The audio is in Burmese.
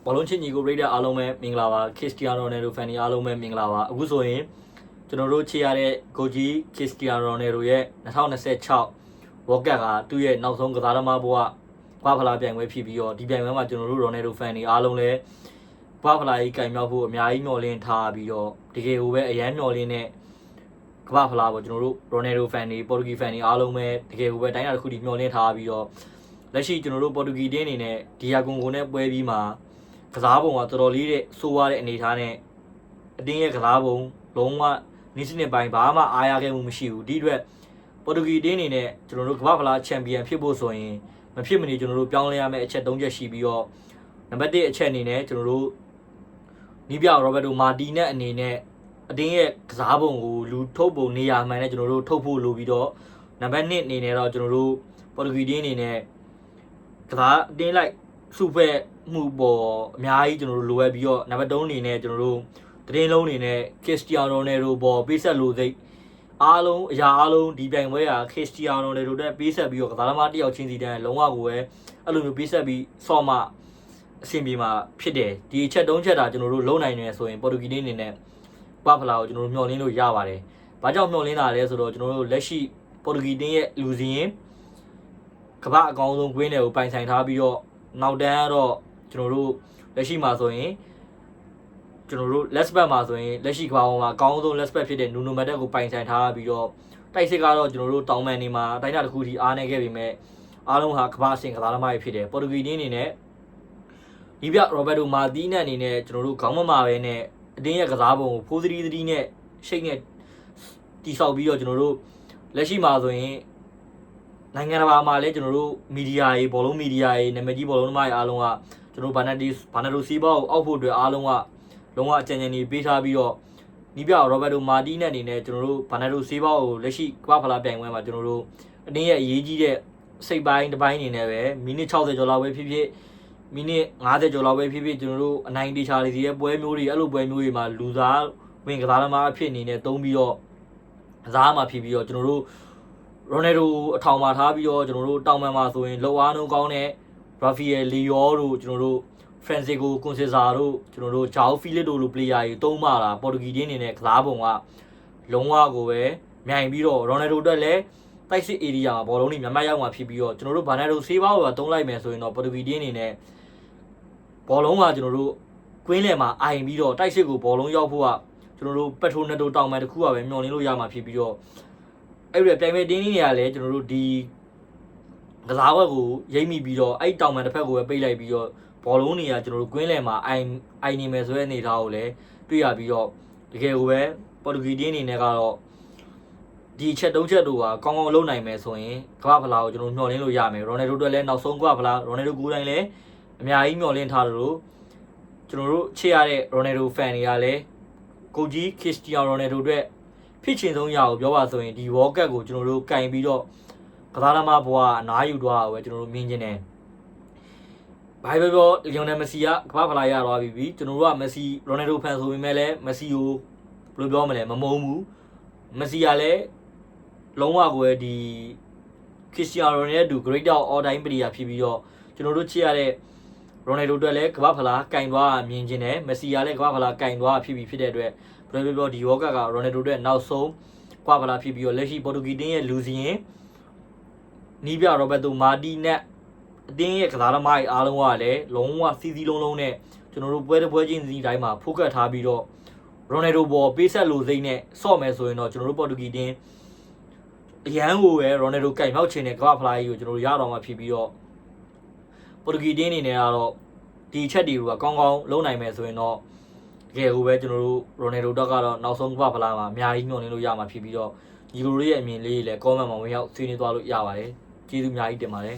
ဘောလုံးချင်းညီကို Raider အားလုံးပဲမင်္ဂလာပါ Cristiano Ronaldo fan အားလုံးပဲမင်္ဂလာပါအခုဆိုရင်ကျွန်တော်တို့ချေရတဲ့ကိုကြီး Cristiano Ronaldo ရဲ့2026 World Cup ကသူ့ရဲ့နောက်ဆုံးကစားသမားဘဝကွာဖလားပြိုင်ပွဲဖြစ်ပြီးတော့ဒီပြိုင်ပွဲမှာကျွန်တော်တို့ Ronaldo fan အားလုံးလည်းကွာဖလားကြီးကင်မြောက်ဖို့အများကြီးမျှော်လင့်ထားပြီးတော့တကယ်ကိုပဲအရန်မျှော်လင့်တဲ့ကမ္ဘာဖလားပေါ့ကျွန်တော်တို့ Ronaldo fan တွေ Portuguese fan တွေအားလုံးပဲတကယ်ကိုပဲတိုင်းတာတစ်ခုတည်းမျှော်လင့်ထားပြီးတော့လက်ရှိကျွန်တော်တို့ Portuguese တင်းအနေနဲ့ဒီယာကွန်ကိုနဲ့ပွဲပြီးမှာကစားပုံကတော်တော်လေးတဲ့ဆိုးရတဲ့အနေအထားနဲ့အတင်းရဲ့ကစားပုံလုံးဝနည်းစနစ်ပိုင်းဘာမှအားရခဲ့မှုမရှိဘူးဒီအတွက် Portuguese တင်းအနေနဲ့ကျွန်တော်တို့ကမ္ဘာဖလားချန်ပီယံဖြစ်ဖို့ဆိုရင်မဖြစ်မနေကျွန်တော်တို့ပြောင်းလဲရမယ့်အချက်၃ချက်ရှိပြီးတော့နံပါတ်၁အချက်အနေနဲ့ကျွန်တော်တို့နီးပြ Roberto Martinez အနေနဲ့အတင်းရဲ့ကစားပုံကိုလူထုတ်ပုံနေရာမှန်နဲ့ကျွန်တော်တို့ထုတ်ဖို့လိုပြီးတော့နံပါတ်2အနေနဲ့တော့ကျွန်တော်တို့ Portuguese တင်းအနေနဲ့ကစားအတင်းလိုက်စုဖက်မှုပေါ်အများကြီးကျွန်တော်တို့လိုအပ်ပြီးတော့နံပါတ်3အနေနဲ့ကျွန်တော်တို့တင်းလုံးအနေနဲ့ Cristiano Ronaldo ပေါ်ပေးဆက်လို့စိတ်အားလုံးအရာအားလုံးဒီပြိုင်ပွဲက Cristiano Ronaldo တက်ပေးဆက်ပြီးတော့ကစားသမားတစ်ယောက်ချင်းစီတန်းလုံးဝကိုပဲအဲ့လိုမျိုးပေးဆက်ပြီးဆော့မှအဆင်ပြေမှာဖြစ်တယ်ဒီအချက်3ချက်တာကျွန်တော်တို့လုံနိုင်နေဆိုရင် Portuguese အနေနဲ့ကွာဖလားကိုကျွန်တော်တို့မျှော်လင့်လို့ရပါတယ်။ဘာကြောင့်မျှော်လင့်တာလဲဆိုတော့ကျွန်တော်တို့လက်ရှိ Portuguese တင်းရဲ့လူစီရင်ကမ္ဘာအကောင်းဆုံးကွင်းတွေကိုပိုင်ဆိုင်ထားပြီးတော့နောက်တန်းကတော့ကျွန်တော်တို့လက်ရှိမှာဆိုရင်ကျွန်တော်တို့ left back မှာဆိုရင်လက်ရှိကမ္ဘာပေါ်မှာအကောင်းဆုံး left back ဖြစ်တဲ့ Nuno Mendes ကိုပိုင်ဆိုင်ထားပြီးတော့တိုက်စစ်ကတော့ကျွန်တော်တို့တောင်မန်နေမှာတိုင်းတာတစ်ခုထိအားနေခဲ့ပေမဲ့အားလုံးဟာကမ္ဘာအဆင့်ကစားသမားတွေဖြစ်တယ် Portuguese တင်းအနေနဲ့ဒီပြ Roberto Martinez အနေနဲ့ကျွန်တော်တို့ခေါင်းမမာပဲနဲ့အတင်းရဲ့ကစားပုံကိုဖိုးသတိနဲ့ရှိတ်နဲ့တိဆောက်ပြီးတော့ကျွန်တော်တို့လက်ရှိမှာဆိုရင်နိုင်ငံတော်မှာလည်းကျွန်တော်တို့မီဒီယာတွေဘောလုံးမီဒီယာတွေနာမည်ကြီးဘောလုံးသမားတွေအားလုံးကကျွန်တော်တို့ဘာနာဒိုစီဘာကိုအောက်ဖို့အတွက်အားလုံးကလုံးဝအကြံဉာဏ်တွေပေးထားပြီးတော့နီးပြ Roberto Martinez အနေနဲ့ကျွန်တော်တို့ဘာနာဒိုစီဘာကိုလက်ရှိကမ္ဘာဖလားပြိုင်ပွဲမှာကျွန်တော်တို့အတင်းရဲ့အရေးကြီးတဲ့စိတ်ပိုင်းတစ်ပိုင်းအနေနဲ့ပဲမိနစ်60ကျော်လောက်ပဲဖြစ်ဖြစ်မိနစ်50ကျော်လောက်ပဲဖြစ်ဖြစ်ကျွန်တော်တို့အနိုင်တေချာတွေစီရဲ့ပွဲမျိုးတွေအဲ့လိုပွဲမျိုးတွေမှာလူစားဝင်ကစားသမားအဖြစ်အနေနဲ့တုံးပြီးတော့ကစားမှာဖြစ်ပြီးတော့ကျွန်တော်တို့ Ronaldo အထောင်မှာထားပြီးတော့ကျွန်တော်တို့တောင်ပန်မှာဆိုရင်လောအားနှုံးကောင်းတဲ့ Rafael Leao တို့ကျွန်တော်တို့ Francisco Conceição တို့ကျွန်တော်တို့ João Felix တို့လို player တွေတုံးမာတာ Portuguese တင်းအနေနဲ့ကစားပုံကလုံးဝကိုပဲမြိုင်ပြီးတော့ Ronaldo တက်လည်းတိုက်စစ် area မှာဘောလုံးတွေများများရောက်မှာဖြစ်ပြီးတော့ကျွန်တော်တို့ Bernardo Silva ကိုတုံးလိုက်မယ်ဆိုရင်တော့ Portuguese တင်းအနေနဲ့ဘောလုံးကကျွန်တော်တို့ကွင်းလယ်မှာအိုင်ပြီးတော့တိုက်စစ်ကိုဘောလုံးရောက်ဖို့ကကျွန်တော်တို့ Petronato တောင်ပန်တစ်ခုကပဲမျှော်လင့်လို့ရမှာဖြစ်ပြီးတော့အဲ့ဒီပြိုင်ပွဲတင်းနေရလဲကျွန်တော်တို့ဒီကစားဝက်ကိုရိပ်မိပြီးတော့အဲ့တောင်ပန်တစ်ဖက်ကိုပဲပိတ်လိုက်ပြီးတော့ဘောလုံးတွေကကျွန်တော်တို့ကွင်းလယ်မှာအိုင်နေမယ်ဆိုတဲ့အနေအထားကိုလည်းတွေ့ရပြီးတော့တကယ်ကိုပဲ Portuguese တင်းအနေနဲ့ကတော့ဒီချက်၃ချက်တို့ကကောင်းကောင်းလုပ်နိုင်မယ်ဆိုရင်ကမ္ဘာဖလားကိုကျွန်တော်မျှော်လင့်လို့ရမယ် Ronaldo အတွက်လည်းနောက်ဆုံးကမ္ဘာဖလား Ronaldo ကိုယ်တိုင်လည်းအများကြီးမျှော်လင့်ထားတယ်လို့ကျွန်တော်တို့ချစ်ရတဲ့ Ronaldo fan တွေကလည်းကိုကြီး Cristiano Ronaldo အတွက်ဖြစ်ချင်ဆုံးရအောင်ပြောပါဆိုရင်ဒီ World Cup ကိုကျွန်တော်တို့ကင်ပြီးတော့ကစားသမားဘဝအနားယူသွားတာပဲကျွန်တော်တို့မြင်ချင်တယ်။ဘာပဲပြောလီယိုနယ်မက်ဆီကကမ္ဘာဖလားရသွားပြီကျွန်တော်တို့ကမက်ဆီ Ronaldo fan ဆိုပေမဲ့လည်းမက်ဆီကိုဘယ်လိုပြောမလဲမမုန်းဘူး။မက်ဆီကလည်းလုံးဝကိုပဲဒီ Cristiano Ronaldo great all time player ဖြစ်ပြီးတော့ကျွန်တော်တို့ချစ်ရတဲ့ Ronaldo အတွက်လည်းကမ္ဘာဖလားကင်သွားမြင်ချင်တယ်မက်ဆီကလည်းကမ္ဘာဖလားကင်သွားဖြစ်ပြီးဖြစ်တဲ့အတွက်ဘယ်လိုပြောဒီ World Cup က Ronaldo အတွက်နောက်ဆုံးကမ္ဘာဖလားဖြစ်ပြီးတော့လက်ရှိ Portuguese တင်းရဲ့လူစီရင်နီးပြ Roberto Martinez အတင်းရဲ့ကစားသမားတွေအားလုံးကလည်းလုံးဝစီစီလုံးလုံးနဲ့ကျွန်တော်တို့ပွဲတစ်ပွဲချင်းစီတိုင်းမှာဖိုကတ်ထားပြီးတော့ Ronaldo ပေါ်ပေးဆက်လို့စိမ့်နဲ့ဆော့မယ်ဆိုရင်တော့ကျွန်တော်တို့ Portuguese တင်းအရန်ကိုပဲ Ronaldo ကင်မြောက်ချင်တဲ့ကမ္ဘာဖလားကြီးကိုကျွန်တော်တို့ရတော့မှဖြစ်ပြီးတော့ Portuguese တင်းအနေနဲ့ကတော့ဒီချက်တွေကကောင်းကောင်းလုံးနိုင်မယ်ဆိုရင်တော့တကယ်ကိုပဲကျွန်တော်တို့ Ronaldo တက်ကတော့နောက်ဆုံးကမ္ဘာဖလားမှာအများကြီးမျှော်လင့်လို့ရမှာဖြစ်ပြီးတော့ညီကိုတို့ရဲ့အမြင်လေးတွေလည်း comment မှာဝင်ရောက်ဆွေးနွေးသွားလို့ရပါတယ်ကျေးဇူးအများကြီးတင်ပါတယ်